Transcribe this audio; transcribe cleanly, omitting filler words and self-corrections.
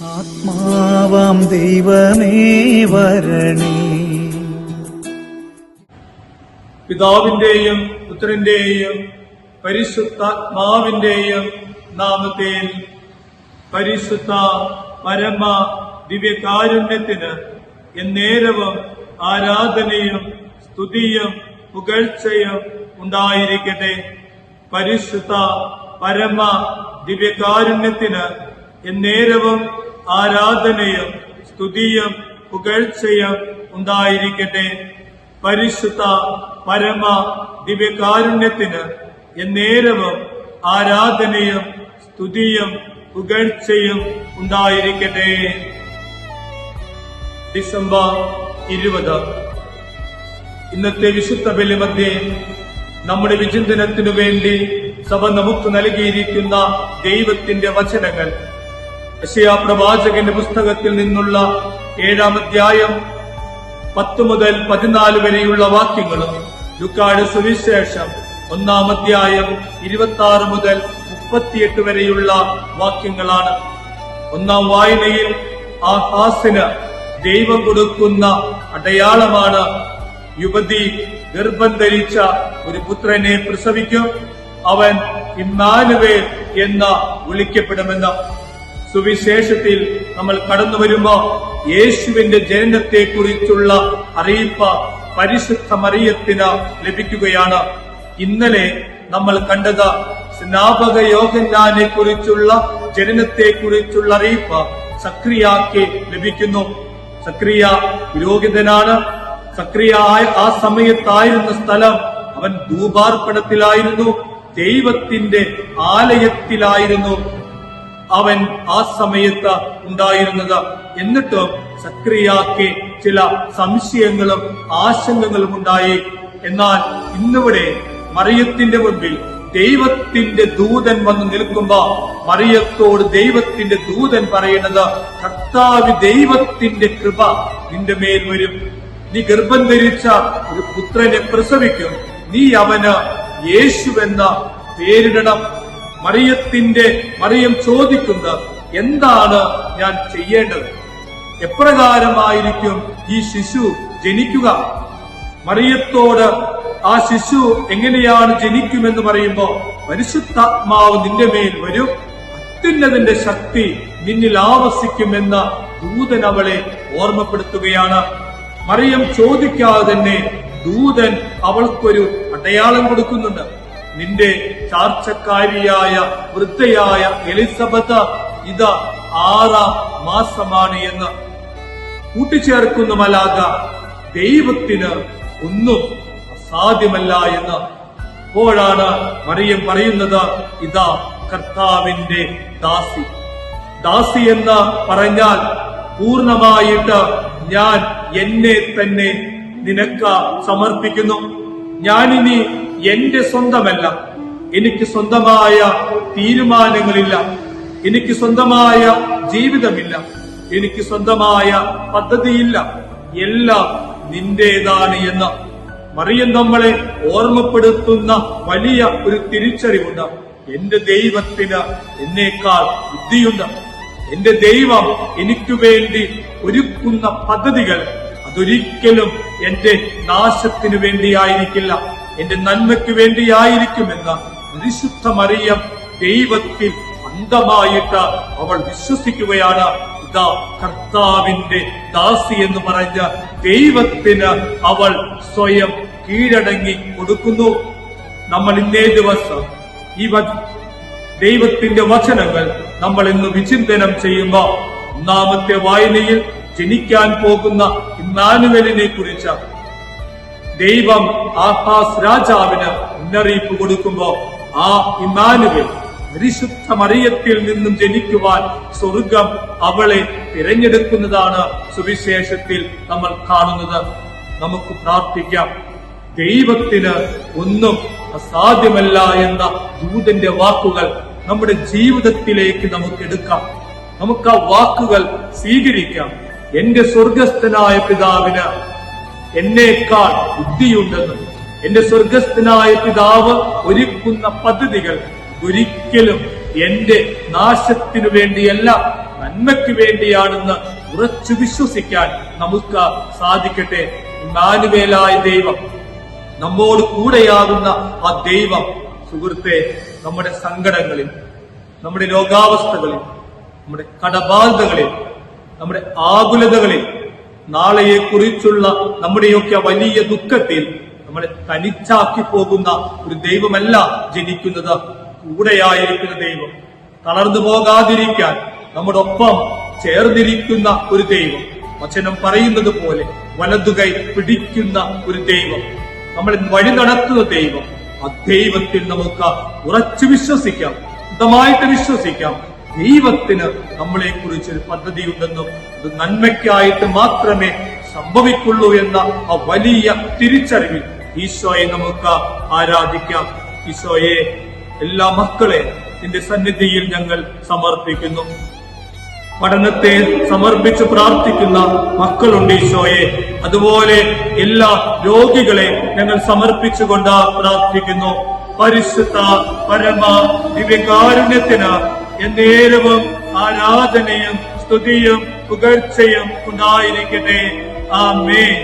ആത്മാവാം ദൈവമേ വരണേ. പിതാവിന്റെയും പുത്രന്റെയും പരിശുദ്ധാത്മാവിന്റെയും നാമത്തിൽ പരിശുദ്ധ പരമ ദിവ്യകാരുണ്യത്തിന് എന്നേരവും ആരാധനയും സ്തുതിയും പുകഴ്ചയും ഉണ്ടായിരിക്കട്ടെ. പരിശുദ്ധ പരമ ദിവ്യകാരുണ്യത്തിന് എന്നേരവും ആരാധനയും സ്തുതിയും പുകഴ്ചയും ഉണ്ടായിരിക്കട്ടെ. പരിശുദ്ധ പരമ ദിവ്യകാരുണ്യത്തിന് എന്നേരവും ആരാധനയും സ്തുതിയും പുകഴ്ചയും ഉണ്ടായിരിക്കട്ടെ. ഡിസംബർ 20 ഇന്നത്തെ വിശുദ്ധ ബലിമധ്യേ നമ്മുടെ വിചിന്തനത്തിനു വേണ്ടി സഭ നമുക്ക് നൽകിയിരിക്കുന്ന ദൈവത്തിന്റെ വചനങ്ങൾ യെശയ്യാ പ്രവാചകന്റെ പുസ്തകത്തിൽ നിന്നുള്ള 7-ാം അധ്യായം 10 മുതൽ 14 വരെയുള്ള വാക്യങ്ങളും ലൂക്കായുടെ സുവിശേഷം 1-ാം അധ്യായം 26 മുതൽ 38 വരെയുള്ള വാക്യങ്ങളാണ്. 1-ാം വായനയിൽ ആഹാസിന് ദൈവം കൊടുക്കുന്ന അടയാളമാണ് യുവതി ഗർഭം ധരിച്ച ഒരു പുത്രനെ പ്രസവിക്കും, അവൻ ഇമ്മാനുവേൽ എന്ന് വിളിക്കപ്പെടുമെന്ന്. സുവിശേഷത്തിൽ നമ്മൾ കടന്നു വരുമ്പോ യേശുവിന്റെ ജനനത്തെ കുറിച്ചുള്ള അറിയിപ്പ് പരിശുദ്ധ മറിയത്തിന് ലഭിക്കുകയാണ്. ഇന്നലെ നമ്മൾ കണ്ടത് സ്നാപക യോഹന്നാനെ കുറിച്ചുള്ള ജനനത്തെ കുറിച്ചുള്ള അറിയിപ്പ് സക്രിയാക്ക് ലഭിക്കുന്നു. സക്രിയ പുരോഹിതനാണ്. സക്രിയ ആ സമയത്തായിരുന്ന സ്ഥലം അവൻ ധൂപാർപ്പണത്തിലായിരുന്നു, ദൈവത്തിന്റെ ആലയത്തിലായിരുന്നു അവൻ ആ സമയത്ത് ഉണ്ടായിരുന്നത്. എന്നിട്ടും സക്രിയാക്ക് ചില സംശയങ്ങളും ആശങ്കകളും ഉണ്ടായി. എന്നാൽ ഇന്നിവിടെ മറിയത്തിന്റെ മുൻപിൽ ദൈവത്തിന്റെ ദൂതൻ വന്ന് നിൽക്കുമ്പോ മറിയത്തോട് ദൈവത്തിന്റെ ദൂതൻ പറയുന്നത്, കർത്താവ് ദൈവത്തിന്റെ കൃപ നിന്റെ മേൽ വരും, നീ ഗർഭം ധരിച്ച ഒരു പുത്രനെ പ്രസവിക്കും, നീ അവന് യേശുവെന്ന പേരിടണം. മറിയം ചോദിക്കുന്നത്, എന്താണ് ഞാൻ ചെയ്യേണ്ടത്? എപ്രകാരമായിരിക്കും ഈ ശിശു ജനിക്കുക? മറിയത്തോട് ആ ശിശു എങ്ങനെയാണ് ജനിക്കുമെന്ന് പറയുമ്പോ, പരിശുദ്ധാത്മാവ് നിന്റെ മേൽ വരും, അത്യുന്നതന്റെ ശക്തി നിന്നിൽ ആവസിക്കുമെന്ന ദൂതൻ അവളെ ഓർമ്മപ്പെടുത്തുകയാണ്. മറിയം ചോദിക്കാതെ തന്നെ ദൂതൻ അവൾക്കൊരു അടയാളം കൊടുക്കുന്നുണ്ട്. നിന്റെ ചാർച്ചക്കാരിയായ വൃദ്ധയായ എലിസബത്ത് ഇത് 6-ാം മാസമാണ് എന്ന് കൂട്ടിച്ചേർക്കുന്ന മലാഖ ദൈവത്തിന് ഒന്നും അസാധ്യമല്ല എന്ന്. അപ്പോഴാണ് മറിയം പറയുന്നത്, ഇതാ കർത്താവിന്റെ ദാസി. ദാസി എന്ന് പറഞ്ഞാൽ പൂർണ്ണമായിട്ട് ഞാൻ എന്നെ തന്നെ നിനക്ക് സമർപ്പിക്കുന്നു. ഞാനിനി എന്റെ സ്വന്തമല്ല, എനിക്ക് സ്വന്തമായ തീരുമാനങ്ങളില്ല, എനിക്ക് സ്വന്തമായ ജീവിതമില്ല, എനിക്ക് സ്വന്തമായ പദ്ധതിയില്ല, എല്ലാം നിന്റേതാണ് എന്ന് മറിയം നമ്മളെ ഓർമ്മപ്പെടുത്തുന്ന വലിയ ഒരു തിരിച്ചറിവുണ്ട്. എന്റെ ദൈവത്തിന് എന്നേക്കാൾ ബുദ്ധിയുണ്ട്. എന്റെ ദൈവം എനിക്ക് വേണ്ടി ഒരുക്കുന്ന പദ്ധതികൾ അതൊരിക്കലും എന്റെ നാശത്തിനു വേണ്ടിയായിരിക്കില്ല, എന്റെ നന്മയ്ക്ക് വേണ്ടിയായിരിക്കുമെന്ന് പരിശുദ്ധ മറിയം ദൈവത്തിൽ അന്ധമായിട്ട് അവൾ വിശ്വസിക്കുകയാണ്. ഇതാ കർത്താവിന്റെ ദാസി എന്ന് പറഞ്ഞ ദൈവത്തിന് അവൾ സ്വയം കീഴടങ്ങി കൊടുക്കുന്നു. നമ്മൾ ഇന്നേ ദിവസം ഈ ദൈവത്തിന്റെ വചനങ്ങൾ നമ്മൾ ഇന്ന് വിചിന്തനം ചെയ്യുമ്പോ 1-ാമത്തെ വായനയിൽ ജനിക്കാൻ പോകുന്ന ഇമ്മാനുവേലിനെ കുറിച്ച് ദൈവം ആഹാസ് രാജാവിന് മുന്നറിയിപ്പ് കൊടുക്കുമ്പോ ആ ഇമ്മാനുവേൽ പരിശുദ്ധ മറിയത്തിൽ നിന്നും ജനിക്കുവാൻ സ്വർഗം അവളെ തിരഞ്ഞെടുക്കുന്നതാണ് സുവിശേഷത്തിൽ നമ്മൾ കാണുന്നത്. നമുക്ക് പ്രാർത്ഥിക്കാം. ദൈവത്തിന് ഒന്നും അസാധ്യമല്ല എന്ന ദൂതന്റെ വാക്കുകൾ നമ്മുടെ ജീവിതത്തിലേക്ക് നമുക്ക് എടുക്കാം. നമുക്ക് ആ വാക്കുകൾ സ്വീകരിക്കാം. എന്റെ സ്വർഗസ്ഥനായ പിതാവിന് എന്നേക്കാൾ ബുദ്ധിയുണ്ടെന്നും എന്റെ സ്വർഗസ്ഥനായ പിതാവ് ഒരുക്കുന്ന പദ്ധതികൾ ഒരിക്കലും എന്റെ നാശത്തിനു വേണ്ടിയല്ല, നന്മയ്ക്ക് വേണ്ടിയാണെന്ന് ഉറച്ചു വിശ്വസിക്കാൻ നമുക്ക് സാധിക്കട്ടെ. ഇമ്മാനുവേലായ ദൈവം, നമ്മോട് കൂടെയാകുന്ന ആ ദൈവം സുഹൃത്തെ, നമ്മുടെ സങ്കടങ്ങളിൽ, നമ്മുടെ രോഗാവസ്ഥകളിൽ, നമ്മുടെ കടബാധ്യതകളിൽ, നമ്മുടെ ആകുലതകളിൽ, നാളെയെ കുറിച്ചുള്ള നമ്മുടെയൊക്കെ വലിയ ദുഃഖത്തിൽ നമ്മളെ തനിച്ചാക്കി പോകുന്ന ഒരു ദൈവമല്ല ജനിക്കുന്നത്. കൂടെയായിരിക്കുന്ന ദൈവം, തളർന്നു പോകാതിരിക്കാൻ നമ്മുടെ ഒപ്പം ചേർന്നിരിക്കുന്ന ഒരു ദൈവം, വചനം പറയുന്നത് പോലെ വലതുകൈ പിടിക്കുന്ന ഒരു ദൈവം, നമ്മളെ വഴി നടത്തുന്ന ദൈവം. ആ ദൈവത്തിൽ നമുക്ക് ഉറച്ചു വിശ്വസിക്കാം, ശുദ്ധമായിട്ട് വിശ്വസിക്കാം. ദൈവത്തിന് നമ്മളെ കുറിച്ചൊരു പദ്ധതി ഉണ്ടെന്നും അത് നന്മയ്ക്കായിട്ട് മാത്രമേ സംഭവിക്കുള്ളൂ എന്ന ആ വലിയ തിരിച്ചറിവിൽ ഈശോയെ നമുക്ക് ആരാധിക്കാം. ഈശോയെ, എല്ലാ മക്കളെ നിന്റെ സന്നിധിയിൽ ഞങ്ങൾ സമർപ്പിക്കുന്നു. പഠനത്തെ സമർപ്പിച്ച് പ്രാർത്ഥിക്കുന്ന മക്കളുണ്ട് ഈശോയെ. അതുപോലെ എല്ലാ രോഗികളെ ഞങ്ങൾ സമർപ്പിച്ചുകൊണ്ട് പ്രാർത്ഥിക്കുന്നു. പരിശുദ്ധ പരമ ദിവ്യകാരുണ്യത്തിന് എന്നേരവും ആരാധനയും സ്തുതിയും പുകഴ്ചയും ഉണ്ടായിരിക്കട്ടെ. ആമേൻ.